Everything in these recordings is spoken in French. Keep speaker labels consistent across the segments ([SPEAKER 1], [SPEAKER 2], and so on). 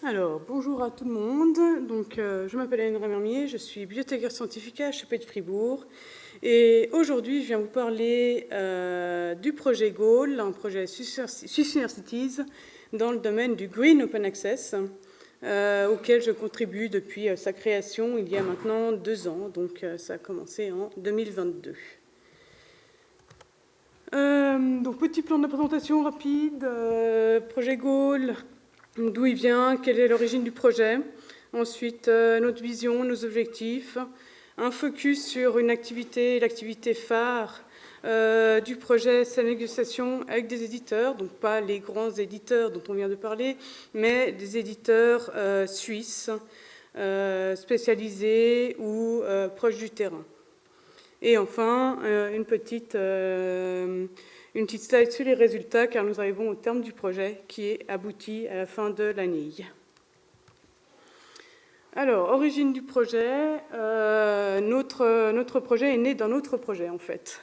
[SPEAKER 1] Alors, bonjour à tout le monde. Donc, je m'appelle Anne Ramermier, je suis bibliothécaire scientifique à HEP de Fribourg. Et aujourd'hui, je viens vous parler du projet GAUL, un projet Swiss Universities dans le domaine du Green Open Access, auquel je contribue depuis sa création il y a maintenant 2 ans. Donc, ça a commencé en 2022. Donc, petit plan de présentation rapide. Projet GAUL, d'où il vient, quelle est l'origine du projet. Ensuite, notre vision, nos objectifs. Un focus sur une activité, l'activité phare du projet, c'est la négociation avec des éditeurs, donc pas les grands éditeurs dont on vient de parler, mais des éditeurs suisses, spécialisés ou proches du terrain. Et enfin, une petite slide sur les résultats, car nous arrivons au terme du projet qui est abouti à la fin de l'année. Alors, origine du projet, notre projet est né d'un autre projet en fait.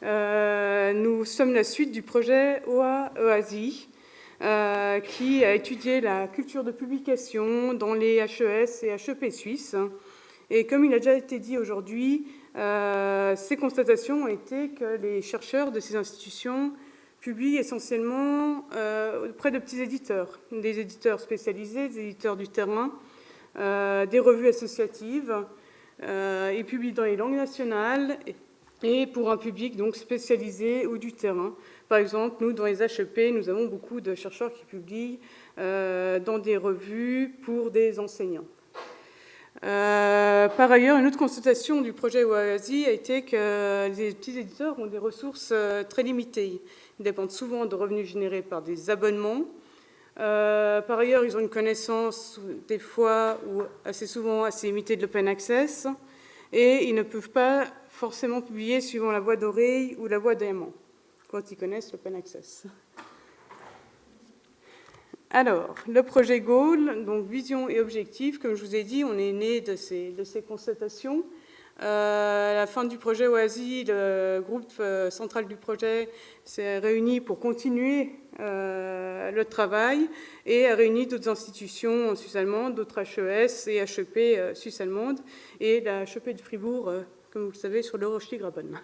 [SPEAKER 1] Nous sommes la suite du projet OA-EASI, qui a étudié la culture de publication dans les HES et HEP suisses. Et comme il a déjà été dit aujourd'hui, ces constatations ont été que les chercheurs de ces institutions publient essentiellement auprès de petits éditeurs, des éditeurs spécialisés, des éditeurs du terrain, des revues associatives. Ils publient dans les langues nationales et pour un public donc spécialisé ou du terrain. Par exemple, nous, dans les HEP, nous avons beaucoup de chercheurs qui publient dans des revues pour des enseignants. Par ailleurs, une autre constatation du projet OASI a été que les petits éditeurs ont des ressources très limitées. Ils dépendent souvent de revenus générés par des abonnements. Par ailleurs, ils ont une connaissance des fois ou assez souvent assez limitée de l'open access et ils ne peuvent pas forcément publier suivant la voie d'oreille ou la voie d'aimant quand ils connaissent l'open access. Alors, le projet GAUL, donc vision et objectif, comme je vous ai dit, on est né de ces constatations. À la fin du projet OASI, le groupe central du projet s'est réuni pour continuer le travail et a réuni d'autres institutions suisse-allemandes, d'autres HES et HEP suisse-allemandes et la HEP de Fribourg, comme vous le savez, sur le Rochli-Graben.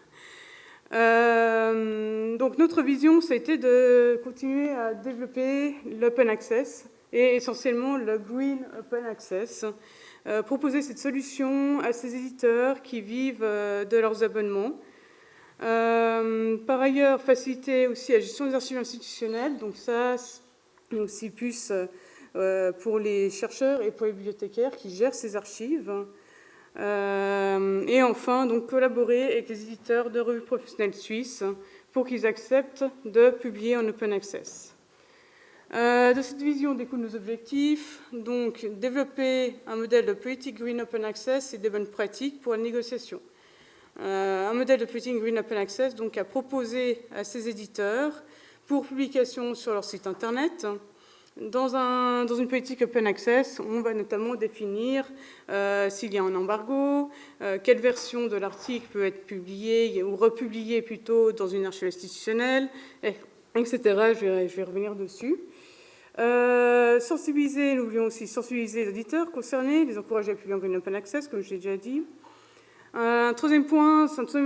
[SPEAKER 1] Donc notre vision, c'était de continuer à développer l'open access et essentiellement le green open access, proposer cette solution à ces éditeurs qui vivent de leurs abonnements. Par ailleurs, faciliter aussi la gestion des archives institutionnelles, donc ça, c'est aussi plus pour les chercheurs et pour les bibliothécaires qui gèrent ces archives. Et enfin, donc, collaborer avec les éditeurs de revues professionnelles suisses pour qu'ils acceptent de publier en open access. De cette vision découlent nos objectifs, donc développer un modèle de politique Green Open Access et des bonnes pratiques pour la négociation. Un modèle de politique Green Open Access donc, à proposer à ces éditeurs pour publication sur leur site internet. Dans une politique open access, on va notamment définir s'il y a un embargo, quelle version de l'article peut être publiée ou republiée plutôt dans une archive institutionnelle, etc. Je vais revenir dessus. Nous voulions aussi sensibiliser les éditeurs concernés, les encourager à publier en green open access, comme je l'ai déjà dit. Un troisième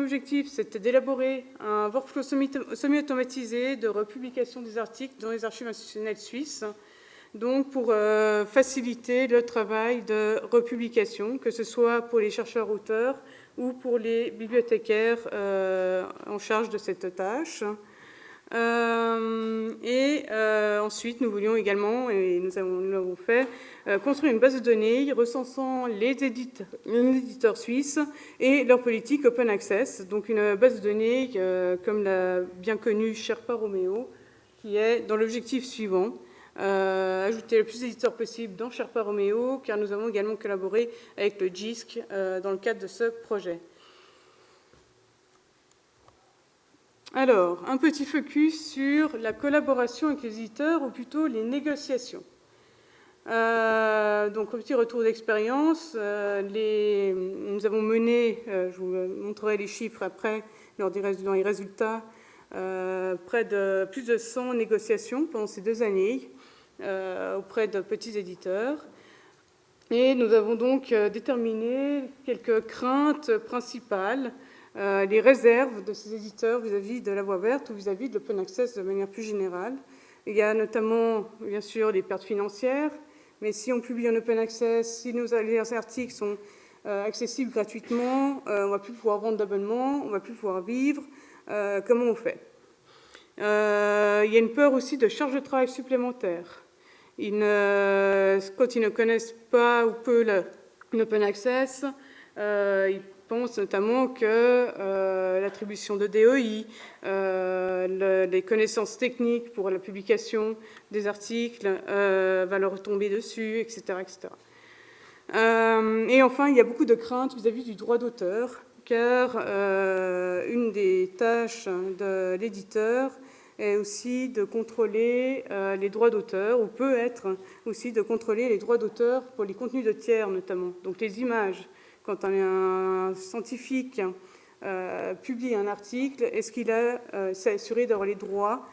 [SPEAKER 1] objectif, c'était d'élaborer un workflow semi-automatisé de republication des articles dans les archives institutionnelles suisses, donc pour faciliter le travail de republication, que ce soit pour les chercheurs-auteurs ou pour les bibliothécaires en charge de cette tâche. Ensuite, nous voulions également, et nous l'avons fait, construire une base de données recensant les éditeurs suisses et leur politique open access. Donc une base de données comme l'a bien connue Sherpa Romeo, qui est dans l'objectif suivant, ajouter le plus d'éditeurs possible dans Sherpa Romeo, car nous avons également collaboré avec le JISC dans le cadre de ce projet. Alors, un petit focus sur la collaboration avec les éditeurs, ou plutôt les négociations. Donc, un petit retour d'expérience. Nous avons mené, je vous montrerai les chiffres après, dans les résultats, près de plus de 100 négociations pendant ces 2 années. auprès de petits éditeurs. Et nous avons donc déterminé quelques craintes principales, les réserves de ces éditeurs vis-à-vis de la voie verte ou vis-à-vis de l'open access de manière plus générale. Il y a notamment, bien sûr, les pertes financières, mais si on publie en open access, si les articles sont accessibles gratuitement, on ne va plus pouvoir vendre d'abonnements, on ne va plus pouvoir vivre. Comment on fait ? Il y a une peur aussi de charge de travail supplémentaire. Quand ils ne connaissent pas ou peu l'open access, ils pensent notamment que l'attribution de DOI, les connaissances techniques pour la publication des articles va leur retomber dessus, etc. etc. Et enfin, il y a beaucoup de craintes vis-à-vis du droit d'auteur, car une des tâches de l'éditeur est aussi de contrôler les droits d'auteur, ou peut être aussi de contrôler les droits d'auteur pour les contenus de tiers notamment, donc les images. Quand un scientifique publie un article, est-ce qu'il s'est assuré d'avoir les droits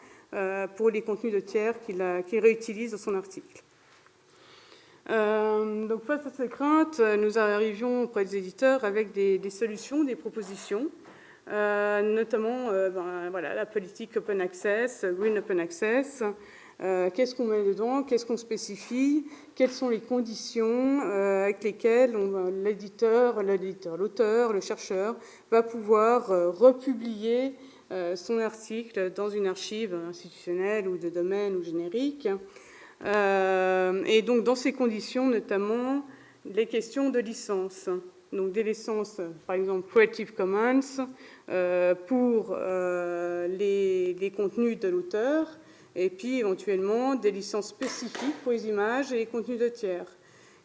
[SPEAKER 1] pour les contenus de tiers qu'il réutilise dans son article. Donc face à ces craintes, nous arrivions auprès des éditeurs avec des solutions, des propositions, notamment voilà, la politique open access, green open access. Qu'est-ce qu'on met dedans, qu'est-ce qu'on spécifie, quelles sont les conditions avec lesquelles l'éditeur, l'auteur, le chercheur va pouvoir republier son article dans une archive institutionnelle ou de domaine ou générique. Et donc dans ces conditions, notamment les questions de licence. Donc des licences, par exemple Creative Commons, pour les contenus de l'auteur, et puis éventuellement des licences spécifiques pour les images et les contenus de tiers.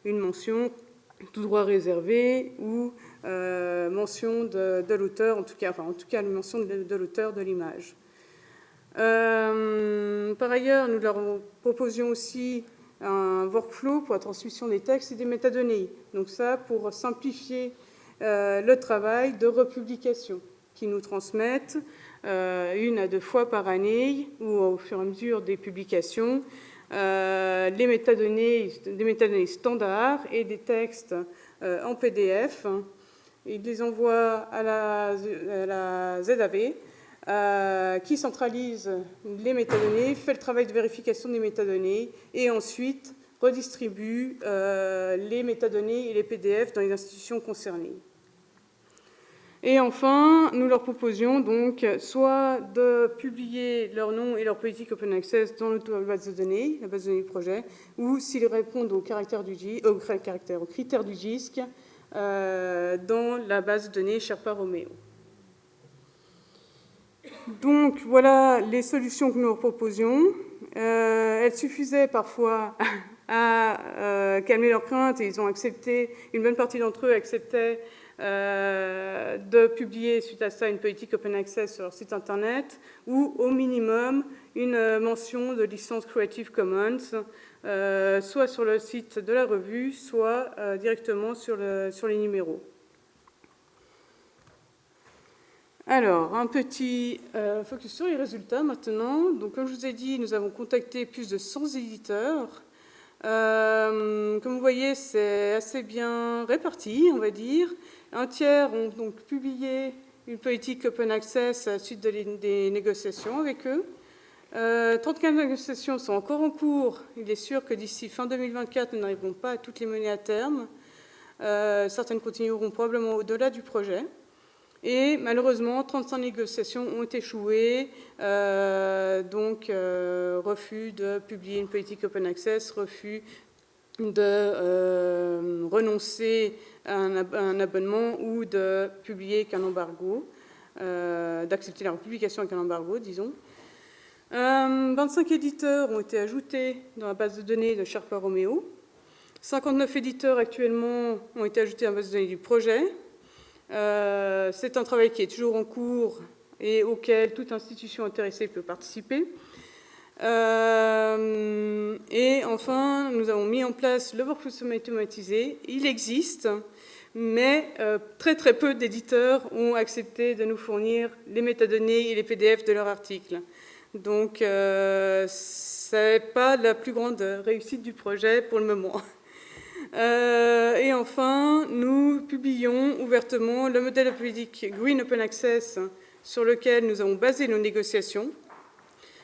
[SPEAKER 1] Une mention tout droit réservé ou mention de l'auteur, en tout cas une mention de l'auteur de l'image. Par ailleurs, nous leur proposions aussi un workflow pour la transmission des textes et des métadonnées. Donc ça, pour simplifier le travail de republication, qui nous transmettent 1 à 2 fois par année ou au fur et à mesure des publications des métadonnées standards et des textes en PDF. Ils les envoient à la ZAV qui centralise les métadonnées, fait le travail de vérification des métadonnées et ensuite redistribue les métadonnées et les PDF dans les institutions concernées. Et enfin, nous leur proposions donc soit de publier leur nom et leur politique open access dans la base de données, la base de données du projet, ou s'ils répondent aux critères du GISC dans la base de données Sherpa Romeo. Donc voilà les solutions que nous leur proposions. Elles suffisaient parfois à calmer leurs craintes et ils ont accepté, une bonne partie d'entre eux acceptaient de publier suite à ça une politique open access sur leur site internet ou au minimum une mention de licence Creative Commons, soit sur le site de la revue, soit directement sur les numéros. Alors, un petit focus sur les résultats maintenant. Donc, comme je vous ai dit, nous avons contacté plus de 100 éditeurs. Comme vous voyez, c'est assez bien réparti, on va dire. Un tiers ont donc publié une politique open access à la suite des négociations avec eux. 34 négociations sont encore en cours. Il est sûr que d'ici fin 2024, nous n'arriverons pas à toutes les mener à terme. Certaines continueront probablement au-delà du projet. Et malheureusement, 35 négociations ont échoué, donc refus de publier une politique open access, refus de renoncer à un abonnement ou de publier qu'un embargo, d'accepter la publication avec un embargo, disons. 25 éditeurs ont été ajoutés dans la base de données de Sherpa Romeo. 59 éditeurs actuellement ont été ajoutés dans la base de données du projet. C'est un travail qui est toujours en cours et auquel toute institution intéressée peut participer. Et enfin, nous avons mis en place le workflow automatisé. Il existe, mais très très peu d'éditeurs ont accepté de nous fournir les métadonnées et les PDF de leurs articles. Donc, ce n'est pas la plus grande réussite du projet pour le moment. Et enfin, nous publions ouvertement le modèle politique Green Open Access sur lequel nous avons basé nos négociations.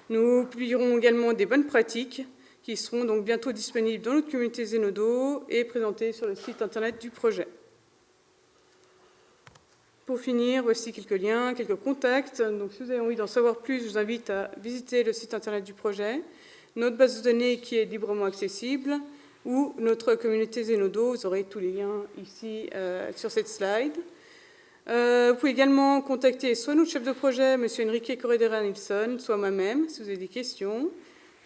[SPEAKER 1] Nous publierons également des bonnes pratiques qui seront donc bientôt disponibles dans notre communauté Zenodo et présentées sur le site internet du projet. Pour finir, voici quelques liens, quelques contacts. Donc, si vous avez envie d'en savoir plus, je vous invite à visiter le site internet du projet, notre base de données qui est librement accessible, ou notre communauté Zenodo. Vous aurez tous les liens ici sur cette slide. Vous pouvez également contacter soit notre chef de projet, M. Enrique Corredera-Nilsson, soit moi-même, si vous avez des questions.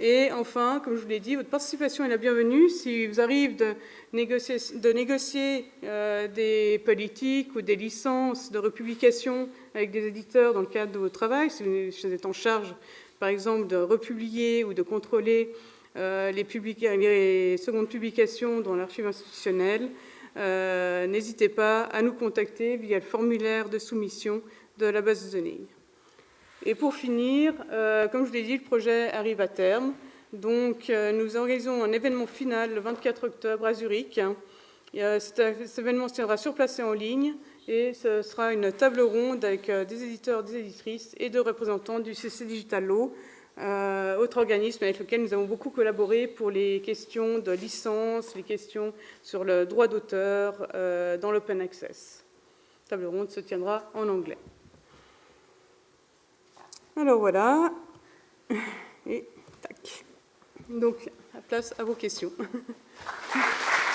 [SPEAKER 1] Et enfin, comme je vous l'ai dit, votre participation est la bienvenue. Si vous arrive de négocier des politiques ou des licences de republication avec des éditeurs dans le cadre de votre travail, si vous êtes en charge, par exemple, de republier ou de contrôler les secondes publications dans l'archive institutionnelle, n'hésitez pas à nous contacter via le formulaire de soumission de la base de données. Et pour finir, comme je vous l'ai dit, le projet arrive à terme. Donc, nous organisons un événement final le 24 octobre à Zurich. Cet événement se tiendra sur place et en ligne, et ce sera une table ronde avec des éditeurs, des éditrices et de représentants du CC Digital Law, autre organisme avec lequel nous avons beaucoup collaboré pour les questions de licence, les questions sur le droit d'auteur dans l'open access. La table ronde se tiendra en anglais. Alors voilà, et tac. Donc, la place à vos questions.